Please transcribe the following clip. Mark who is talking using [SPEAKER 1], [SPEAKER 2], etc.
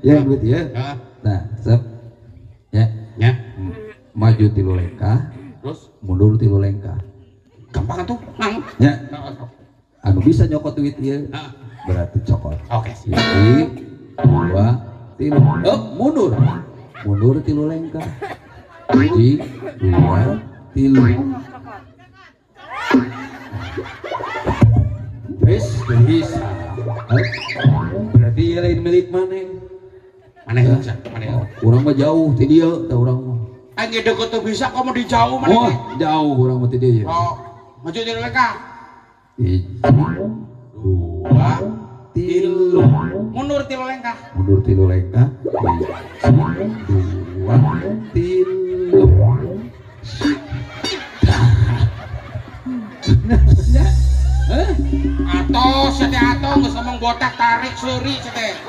[SPEAKER 1] Ya duit ya. Nah, sep. Ya.
[SPEAKER 2] Ya.
[SPEAKER 1] Maju tilu lengkah,
[SPEAKER 2] Terus
[SPEAKER 1] mundur tilu lengkah.
[SPEAKER 2] gampang tuh, Mang.
[SPEAKER 1] Ya. Anu bisa nyokot duit ya. Berarti cokot.
[SPEAKER 2] Oke.
[SPEAKER 1] Jadi dua tilu. Mundur. Mundur tilu lengkah. Jadi dua tilu.
[SPEAKER 2] Wis bisa.
[SPEAKER 1] Berarti ya lain milik mana?
[SPEAKER 2] Mana bisa? Mana?
[SPEAKER 1] Kurang mah jauh ti dia, tah urang mah.
[SPEAKER 2] Anjir deket tuh bisa kamu di jauh mana?
[SPEAKER 1] Oh, jauh kurang mah ti dia.
[SPEAKER 2] Oh, maju di lengkah.
[SPEAKER 1] Hiji,
[SPEAKER 2] Dua,
[SPEAKER 1] tilu.
[SPEAKER 2] mundur tilu lengkah.
[SPEAKER 1] Mundur tilu lengkah. Hiji, dua, tilu.
[SPEAKER 2] Atau sete atau nggak ngomong botak tarik suri sete.